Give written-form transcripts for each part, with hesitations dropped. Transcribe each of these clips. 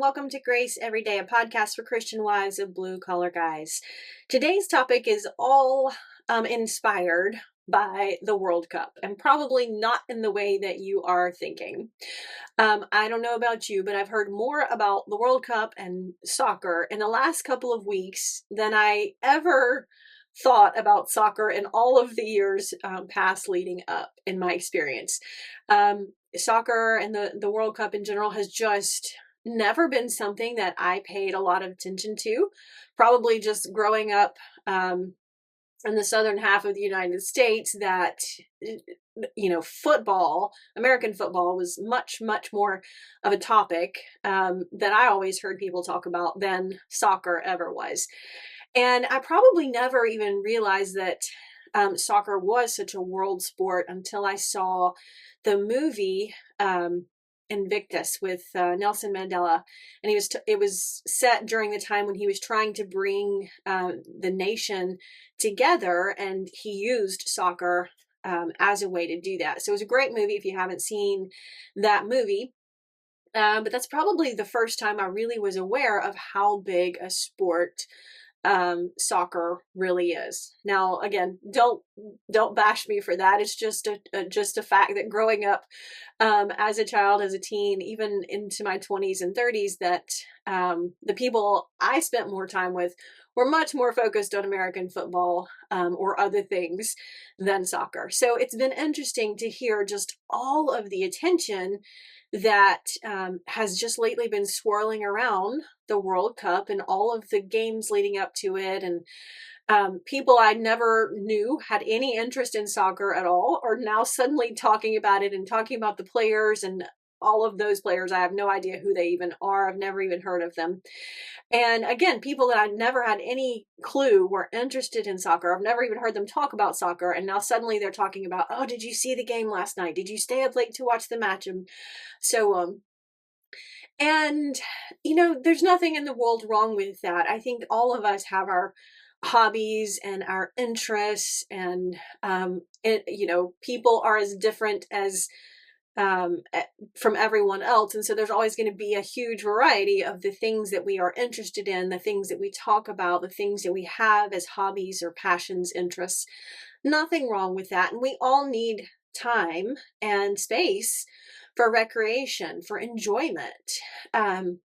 welcome to Grace Everyday, a podcast for Christian wives of blue-collar guys. Today's topic is all inspired by the World Cup, and probably not in the way that you are thinking. I don't know about you, but I've heard more about the World Cup and soccer in the last couple of weeks than I ever thought about soccer in all of the years past leading up, in my experience. Soccer and the World Cup in general has just never been something that I paid a lot of attention to. Probably just growing up in the southern half of the United States, that football, American football, was much more of a topic that I always heard people talk about than soccer ever was. And I probably never even realized that soccer was such a world sport until I saw the movie Invictus with Nelson Mandela, and it was set during the time when he was trying to bring the nation together, and he used soccer as a way to do that. So it was a great movie if you haven't seen that movie. But that's probably the first time I really was aware of how big a sport soccer really is. Now, again, don't bash me for that. It's just a fact that growing up as a child, as a teen, even into my 20s and 30s, that the people I spent more time with were much more focused on American football or other things than soccer. So it's been interesting to hear just all of the attention that has just lately been swirling around the World Cup and all of the games leading up to it. And people I never knew had any interest in soccer at all are now suddenly talking about it and talking about the players, and all of those players. I have no idea who they even are. I've never even heard of them. And again, people that I never had any clue were interested in soccer. I've never even heard them talk about soccer. And now suddenly they're talking about, oh, did you see the game last night? Did you stay up late to watch the match? And so on. And, there's nothing in the world wrong with that. I think all of us have our hobbies and our interests, and, people are as different as from everyone else. And so there's always going to be a huge variety of the things that we are interested in, the things that we talk about, the things that we have as hobbies or passions, interests. Nothing wrong with that. And we all need time and space for recreation, for enjoyment.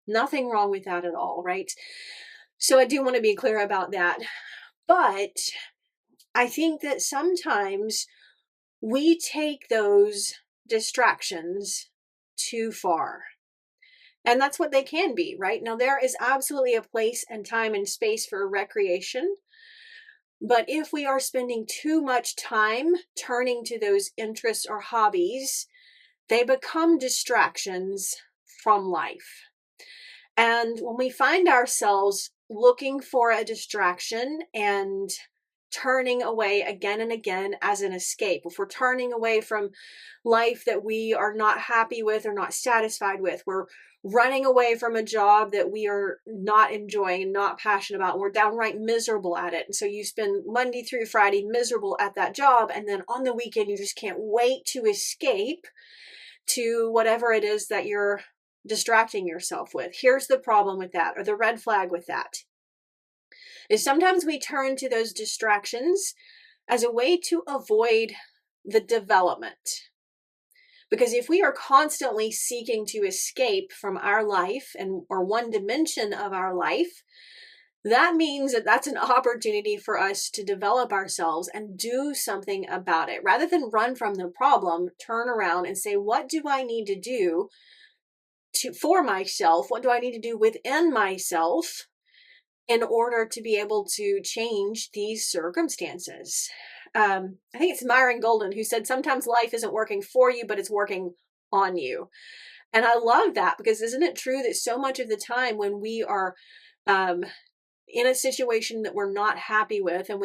Nothing wrong with that at all, right? So I do want to be clear about that. But I think that sometimes we take those distractions too far. And that's what they can be, right? Now, there is absolutely a place and time and space for recreation. But if we are spending too much time turning to those interests or hobbies, they become distractions from life. And when we find ourselves looking for a distraction and turning away again and again as an escape, if we're turning away from life that we are not happy with or not satisfied with, we're running away from a job that we are not enjoying and not passionate about, and we're downright miserable at it. And so you spend Monday through Friday miserable at that job, and then on the weekend you just can't wait to escape to whatever it is that you're distracting yourself with. Here's the problem with that, or the red flag with that, is sometimes we turn to those distractions as a way to avoid the development. Because if we are constantly seeking to escape from our life or one dimension of our life, that means that that's an opportunity for us to develop ourselves and do something about it. Rather than run from the problem, turn around and say, what do I need to do for myself? What do I need to do within myself in order to be able to change these circumstances? I think it's Myron Golden who said, sometimes life isn't working for you, but it's working on you. And I love that, because isn't it true that so much of the time when we are in a situation that we're not happy with, and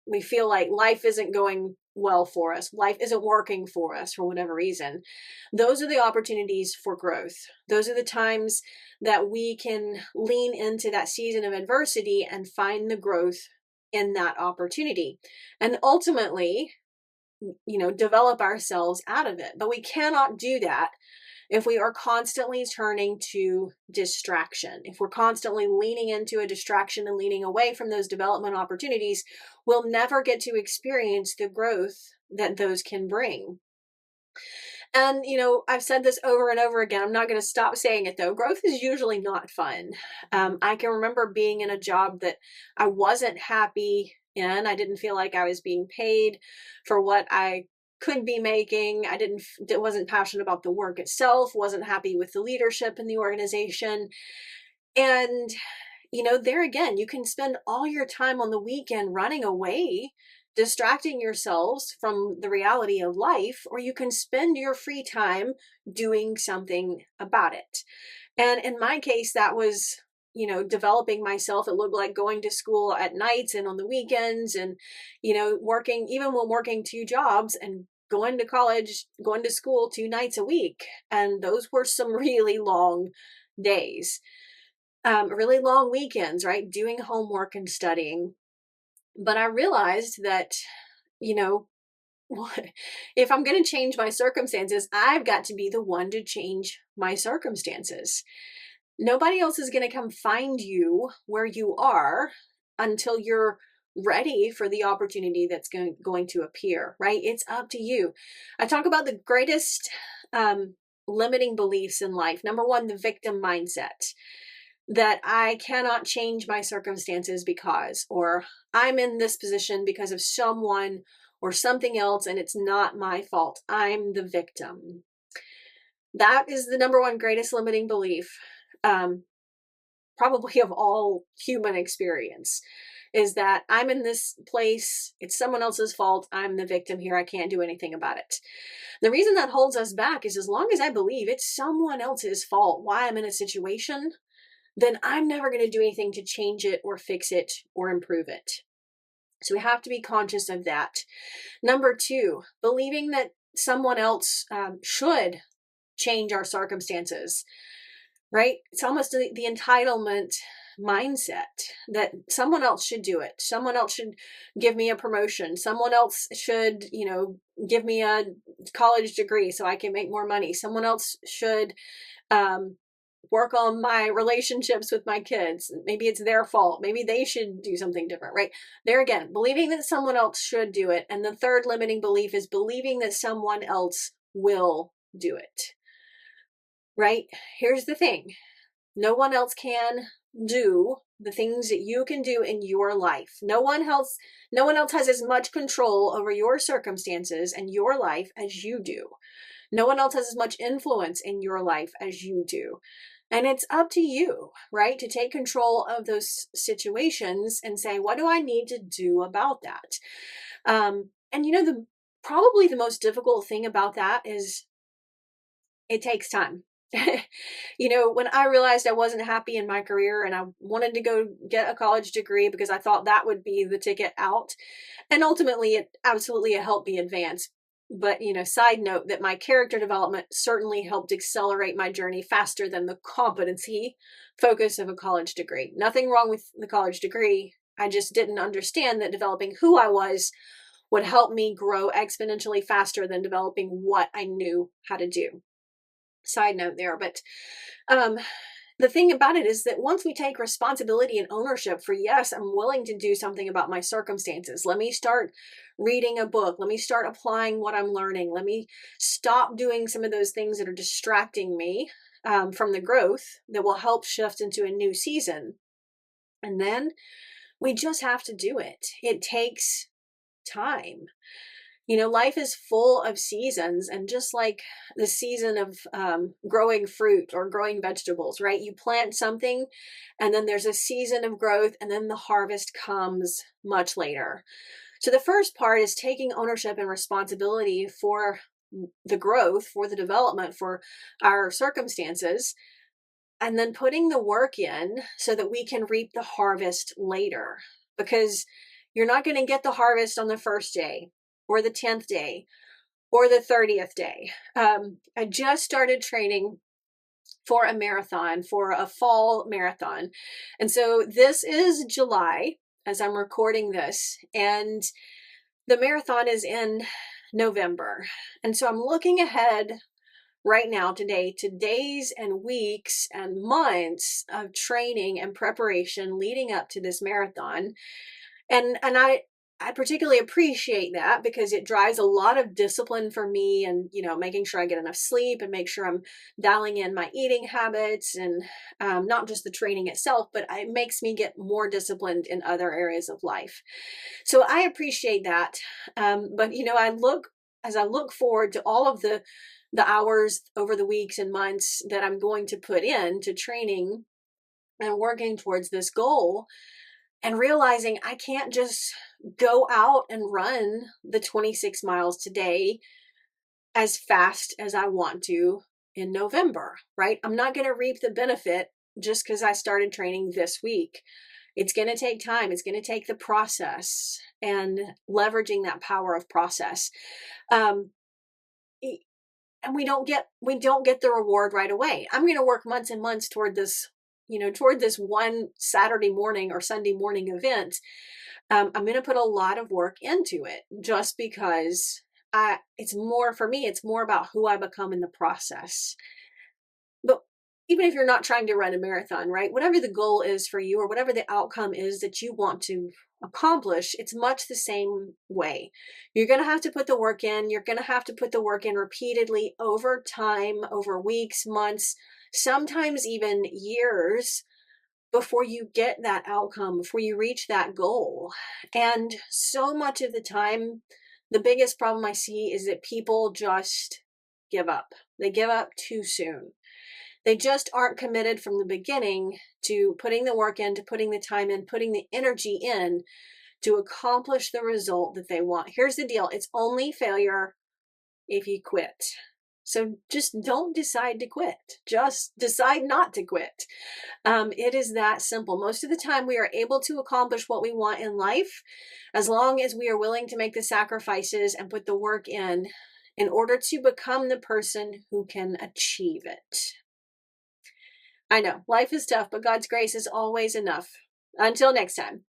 we feel like life isn't going well for us, life isn't working for us for whatever reason, those are the opportunities for growth. Those are the times that we can lean into that season of adversity and find the growth in that opportunity, and ultimately, develop ourselves out of it. But we cannot do that if we are constantly turning to distraction, if we're constantly leaning into a distraction and leaning away from those development opportunities, we'll never get to experience the growth that those can bring. And, I've said this over and over again. I'm not going to stop saying it though. Growth is usually not fun. I can remember being in a job that I wasn't happy in. I didn't feel like I was being paid for what I could be making. Wasn't passionate about the work itself, wasn't happy with the leadership in the organization. And there again, you can spend all your time on the weekend running away, distracting yourselves from the reality of life, or you can spend your free time doing something about it. And in my case, that was, developing myself. It looked like going to school at nights and on the weekends and, working, even when working 2 jobs and going to college, going to school 2 nights a week. And those were some really long days. Really long weekends, right? Doing homework and studying. But I realized that, you know, if I'm going to change my circumstances, I've got to be the one to change my circumstances. Nobody else is going to come find you where you are until you're ready for the opportunity that's going to appear, right? It's up to you. I talk about the greatest limiting beliefs in life. Number one, the victim mindset. That I cannot change my circumstances because, or I'm in this position because of someone or something else and it's not my fault. I'm the victim. That is the number one greatest limiting belief, probably of all human experience, is that I'm in this place, it's someone else's fault, I'm the victim here, I can't do anything about it. The reason that holds us back is as long as I believe it's someone else's fault why I'm in a situation, then I'm never going to do anything to change it or fix it or improve it. So we have to be conscious of that. Number two, believing that someone else should change our circumstances, right? It's almost the entitlement mindset that someone else should do it. Someone else should give me a promotion. Someone else should, give me a college degree so I can make more money. Someone else should, work on my relationships with my kids. Maybe it's their fault. Maybe they should do something different, right? There again, believing that someone else should do it. And the third limiting belief is believing that someone else will do it, right? Here's the thing. No one else can do the things that you can do in your life. No one else has as much control over your circumstances and your life as you do. No one else has as much influence in your life as you do. And it's up to you, right, to take control of those situations and say, what do I need to do about that? And probably the most difficult thing about that is it takes time. When I realized I wasn't happy in my career and I wanted to go get a college degree because I thought that would be the ticket out. And ultimately, it absolutely helped me advance. But, side note that my character development certainly helped accelerate my journey faster than the competency focus of a college degree. Nothing wrong with the college degree. I just didn't understand that developing who I was would help me grow exponentially faster than developing what I knew how to do. Side note there. But the thing about it is that once we take responsibility and ownership for, yes, I'm willing to do something about my circumstances. Let me start reading a book. Let me start applying what I'm learning. Let me stop doing some of those things that are distracting me from the growth that will help shift into a new season. And then we just have to do it. It takes time. Life is full of seasons, and just like the season of growing fruit or growing vegetables, right? You plant something and then there's a season of growth and then the harvest comes much later. So the first part is taking ownership and responsibility for the growth, for the development, for our circumstances, and then putting the work in so that we can reap the harvest later. Because you're not going to get the harvest on the first day, or the 10th day, or the 30th day. I just started training for a marathon, for a fall marathon. And so this is July as I'm recording this, and the marathon is in November. And so I'm looking ahead right now, today, to days and weeks and months of training and preparation leading up to this marathon. And I particularly appreciate that because it drives a lot of discipline for me, and making sure I get enough sleep and make sure I'm dialing in my eating habits, and not just the training itself, but it makes me get more disciplined in other areas of life. So I appreciate that. But as I look forward to all of the hours over the weeks and months that I'm going to put in to training and working towards this goal, and realizing I can't just go out and run the 26 miles today as fast as I want to in November, right? I'm not going to reap the benefit just because I started training this week. It's going to take time. It's going to take the process and leveraging that power of process. Um, and we don't get the reward right away. I'm going to work months and months toward this one Saturday morning or Sunday morning event. I'm going to put a lot of work into it just because it's more for me. It's more about who I become in the process. But even if you're not trying to run a marathon, right? Whatever the goal is for you or whatever the outcome is that you want to accomplish, it's much the same way. You're going to have to put the work in. You're going to have to put the work in repeatedly over time, over weeks, months, sometimes even years before you get that outcome, before you reach that goal. And so much of the time, the biggest problem I see is that people just give up. They give up too soon. They just aren't committed from the beginning to putting the work in, to putting the time in, putting the energy in to accomplish the result that they want. Here's the deal. It's only failure if you quit. So just don't decide to quit. Just decide not to quit. It is that simple. Most of the time we are able to accomplish what we want in life as long as we are willing to make the sacrifices and put the work in order to become the person who can achieve it. I know life is tough, but God's grace is always enough. Until next time.